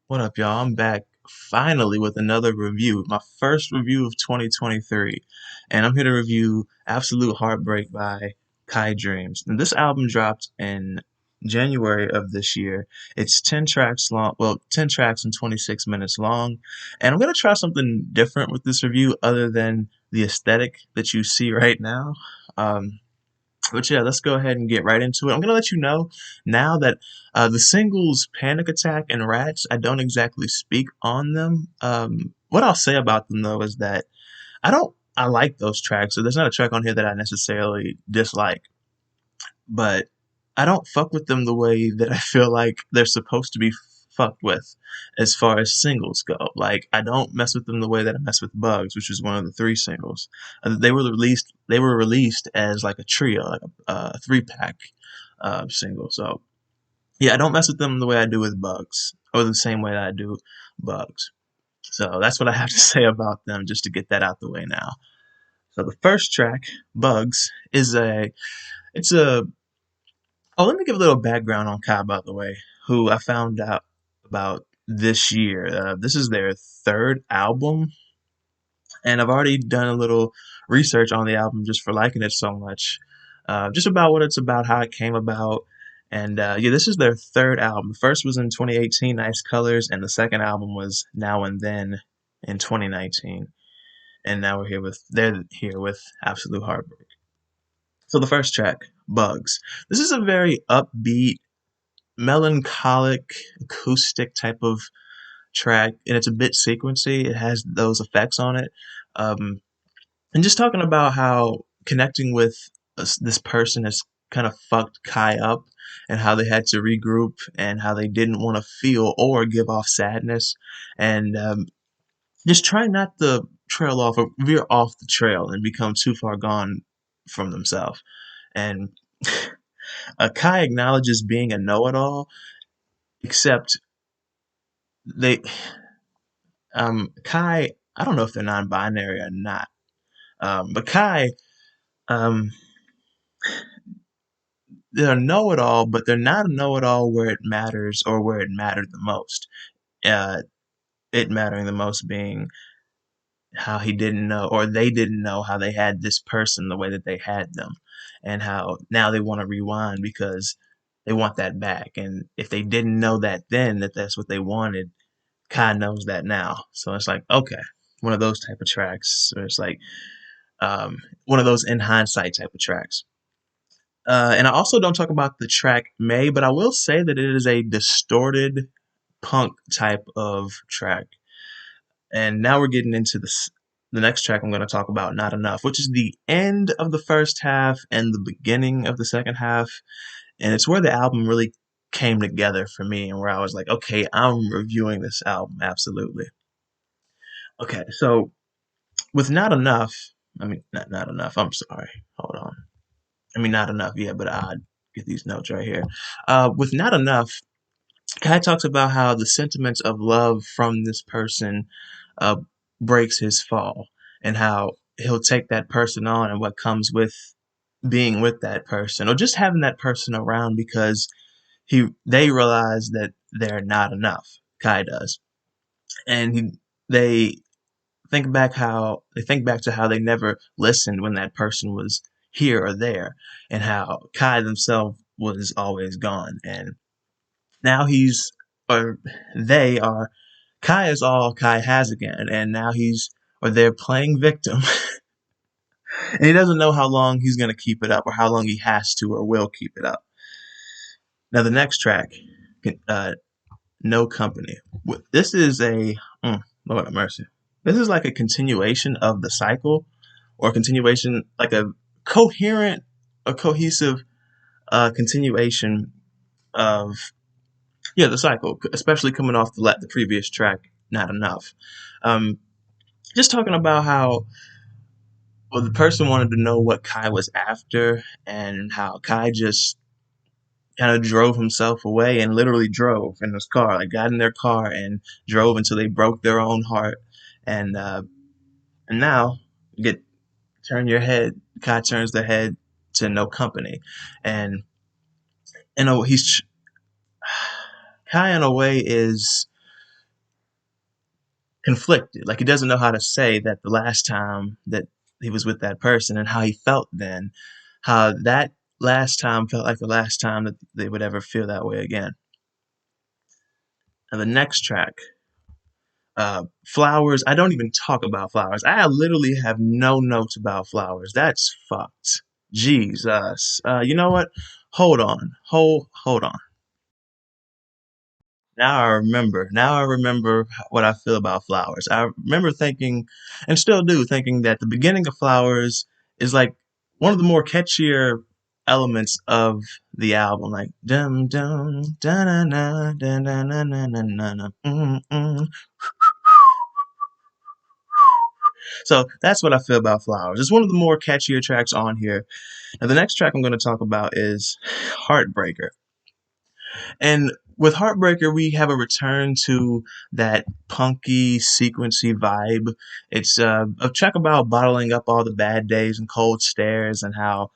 What up, y'all? I'm back finally with another review, my first review of 2023, and I'm here to review Absolute Heartbreak by Kai Dreams. And this album dropped in January of this year. It's 10 tracks long, well, 10 tracks and 26 minutes long, and I'm gonna try something different with this review other than the aesthetic that you see right now. Um, but yeah, let's go ahead and get right into it. I'm gonna let you know now that the singles "Panic Attack" and "Rats," I don't exactly speak on them. What I'll say about them though is that I like those tracks. So there's not a track on here that I necessarily dislike, but I don't fuck with them the way that I feel like they're supposed to be fucked with as far as singles go. Like I don't mess with them the way that I mess with Bugs, which is one of the three singles. They were released as like a trio, like a three pack single. So yeah, I don't mess with them the way I do with Bugs, or the same way that I do Bugs. So that's what I have to say about them, just to get that out the way now. So the first track, Bugs, is a it's a Oh, let me give a little background on Kai, by the way, who I found out about this year. This is their third album, and I've already done a little research on the album just for liking it so much, just about what it's about, how it came about, and yeah, this is their third album. The first was in 2018, Nice Colors, and the second album was Now and Then in 2019, and now they're here with Absolute Heartbreak. So the first track, Bugs. This is a very upbeat, melancholic acoustic type of track, and it's a bit sequency. It has those effects on it, and just talking about how connecting with this person has kind of fucked Kai up, and how they had to regroup, and how they didn't want to feel or give off sadness, and just try not to trail off or veer off the trail and become too far gone from themselves. And Kai acknowledges being a know-it-all, except they Kai, I don't know if they're non-binary or not, but Kai, um, they're a know-it-all, but they're not a know-it-all where it matters or where it mattered the most. Uh, it mattering the most being how he didn't know, or they didn't know how they had this person the way that they had them, and how now they want to rewind because they want that back. And if they didn't know that then that that's what they wanted, Kai knows that now. So it's like, okay, one of those type of tracks. Where it's like one of those in hindsight type of tracks. And I also don't talk about the track May, but I will say that it is a distorted punk type of track. And now we're getting into the next track I'm going to talk about, Not Enough, which is the end of the first half and the beginning of the second half. And it's where the album really came together for me, and where I was like, okay, I'm reviewing this album, absolutely. Okay, so with Not Enough, not enough, I'm sorry. Hold on. Not enough, yeah, but I'd get these notes right here. With Not Enough, Kai talks about how the sentiments of love from this person uh, breaks his fall, and how he'll take that person on and what comes with being with that person, or just having that person around, because they realize that they're not enough. Kai does, and they they think back to how they never listened when that person was here or there, and how Kai themselves was always gone, and now or they are Kai is all Kai has again, and now they're playing victim, and he doesn't know how long he's gonna keep it up, or how long he has to or will keep it up. Now the next track, uh, No Company. This is Lord have mercy. This is like a continuation of the cycle, or continuation, like a coherent, a cohesive continuation of, yeah, the cycle, especially coming off the previous track, Not Enough. Um, just talking about how, well, the person wanted to know what Kai was after, and how Kai just kind of drove himself away, and literally drove in his car, like got in their car and drove until they broke their own heart. And now get turn your head. Kai turns the head to No Company, and he's Kai in a way is. conflicted. Like he doesn't know how to say that the last time that he was with that person and how he felt then, how that last time felt like the last time that they would ever feel that way again. And the next track, Flowers. I don't even talk about Flowers. I literally have no notes about Flowers. That's fucked. Jesus. You know what? Hold on. Hold on. Now I remember. Now I remember what I feel about Flowers. I remember thinking, and still do, thinking that the beginning of Flowers is like one of the more catchier elements of the album, like dum dum da na na da na na na na na na So that's what I feel about Flowers. It's one of the more catchier tracks on here. Now the next track I'm going to talk about is Heartbreaker. And with Heartbreaker, we have a return to that punky, sequency vibe. It's a track about bottling up all the bad days and cold stares and how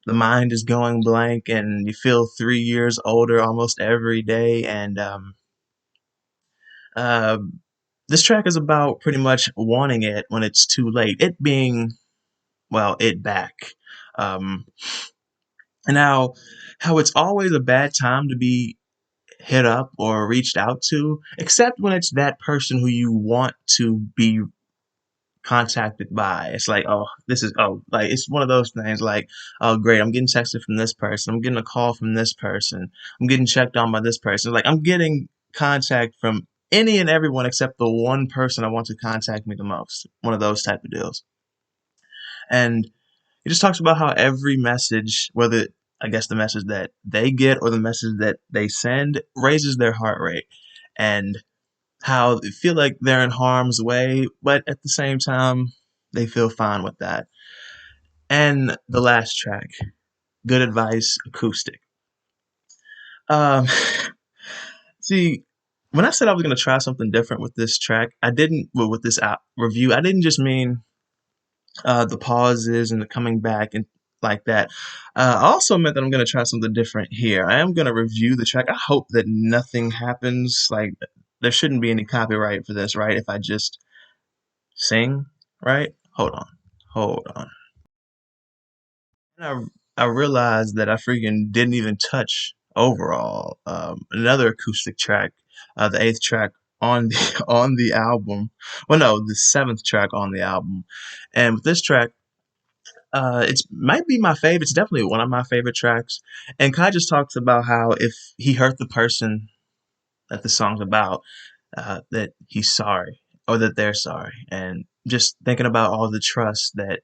the mind is going blank and you feel 3 years older almost every day. And uh, this track is about pretty much wanting it when it's too late. It being, well, it back. Um, and how it's always a bad time to be hit up or reached out to, except when it's that person who you want to be contacted by. It's like, oh, like it's one of those things like, oh, great, I'm getting texted from this person. I'm getting a call from this person. I'm getting checked on by this person. Like, I'm getting contact from any and everyone except the one person I want to contact me the most. One of those type of deals. And he just talks about how every message, whether I guess the message that they get or the message that they send, raises their heart rate, and how they feel like they're in harm's way, but at the same time, they feel fine with that. And the last track, Good Advice Acoustic. Um, see, when I said I was going to try something different with this track, I didn't, well, with this review, I didn't just mean the pauses and the coming back and like that. I also meant that I'm going to try something different here. I am going to review the track. I hope that nothing happens. Like, there shouldn't be any copyright for this, right? If I just sing, right? Hold on. Hold on. And I realized that I freaking didn't even touch Overall, another acoustic track, the eighth track on the on the album. Well, no, the seventh track on the album. And with this track, it's might be my favorite. It's definitely one of my favorite tracks. And Kai just talks about how if he hurt the person that the song's about, that he's sorry or that they're sorry. And just thinking about all the trust that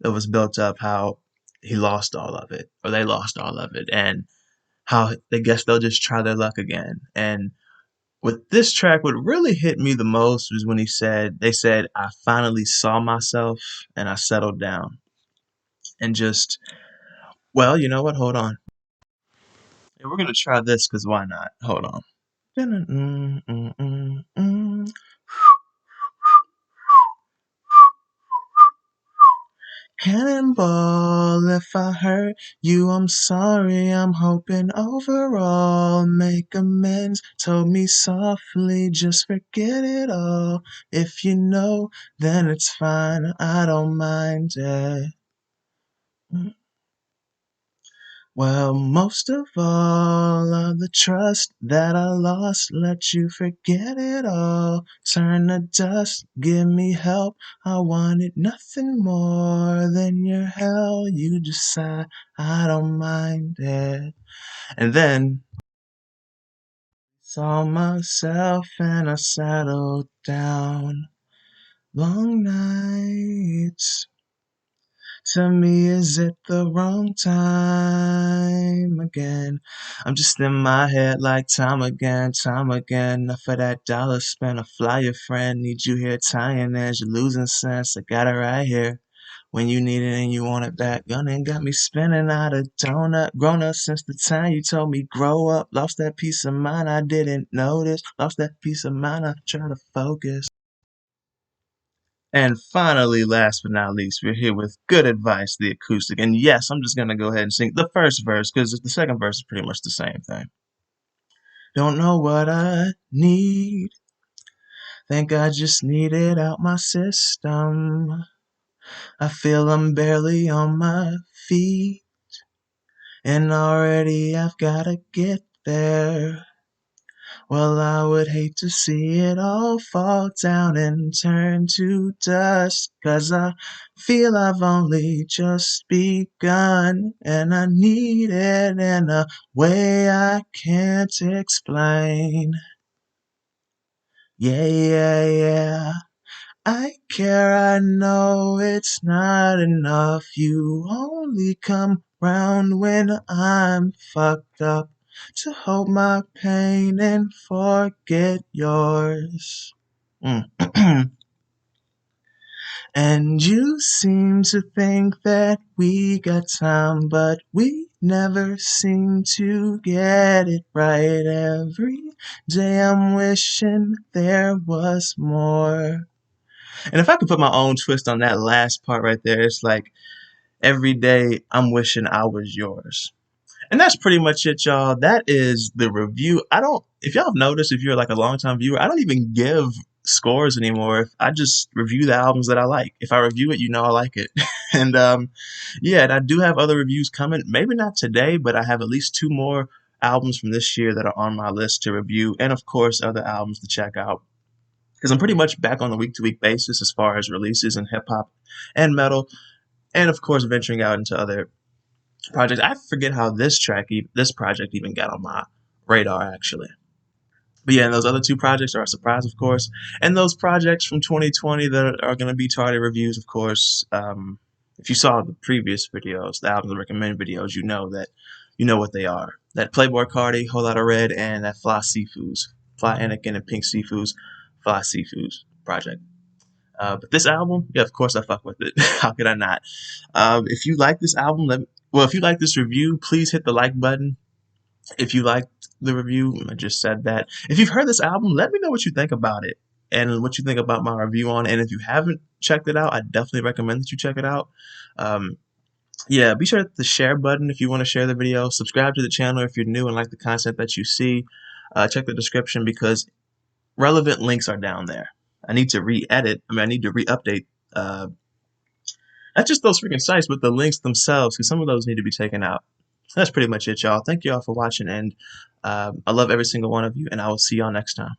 was built up, how he lost all of it or they lost all of it, and how they guess they'll just try their luck again. And with this track, what really hit me the most was when they said, I finally saw myself and I settled down. And just, well, you know what? Hold on. Yeah, we're gonna try this because why not? Hold on. Cannonball, if I hurt you, I'm sorry. I'm hoping overall make amends. Told me softly, just forget it all. If you know, then it's fine. I don't mind it. Well, most of all of the trust that I lost, let you forget it all. Turn to dust, give me help. I wanted nothing more than your hell. You decide, I don't mind it. And then saw myself and I settled down. Long nights. To me, is it the wrong time again? I'm just in my head like time again, time again. Enough of that dollar spent, a fly your friend. Need you here tying as you're losing sense. I got it right here. When you need it and you want it back. Gunning got me spinning out of donut. Grown up since the time you told me grow up. Lost that peace of mind I didn't notice. Lost that peace of mind I try to focus. And finally, last but not least, we're here with Good Advice, the acoustic. And yes, I'm just going to go ahead and sing the first verse because the second verse is pretty much the same thing. Don't know what I need. Think I just need it out my system. I feel I'm barely on my feet, and already I've gotta get there. Well, I would hate to see it all fall down and turn to dust, 'cause I feel I've only just begun, and I need it in a way I can't explain. Yeah, yeah, yeah. I care, I know it's not enough. You only come round when I'm fucked up, to hold my pain and forget yours. And you seem to think that we got time, but we never seem to get it right. Every day I'm wishing there was more. And if I could put my own twist on that last part right there, it's like every day I'm wishing I was yours. And that's pretty much it, y'all. That is the review. If y'all have noticed, if you're like a longtime viewer, I don't even give scores anymore. I just review the albums that I like. If I review it, you know I like it. And yeah, and I do have other reviews coming. Maybe not today, but I have at least 2 more albums from this year that are on my list to review. And of course, other albums to check out, because I'm pretty much back on a week-to-week basis as far as releases in hip-hop and metal, and of course venturing out into other projects. I forget how this project even got on my radar, actually. But yeah, and those other 2 projects are a surprise, of course. And those projects from 2020 that are going to be targeted reviews, of course. If you saw the previous videos, the albums recommended videos, you know what they are. That Playboy Cardi, Whole Lotta Red, and that Fly Seafoods, Fly Anakin and Pink Seafoods, Fly Seafoods project. But this album, yeah, of course I fuck with it. How could I not? If you like this album, if you like this review, please hit the like button. If you liked the review, I just said that. If you've heard this album, let me know what you think about it and what you think about my review on it. And if you haven't checked it out, I definitely recommend that you check it out. Yeah, be sure to hit the share button if you want to share the video. Subscribe to the channel if you're new and like the content that you see. Check the description because relevant links are down there. I need to re-update not just those freaking sites, but the links themselves, because some of those need to be taken out. That's pretty much it, y'all. Thank you all for watching, and I love every single one of you, and I will see y'all next time.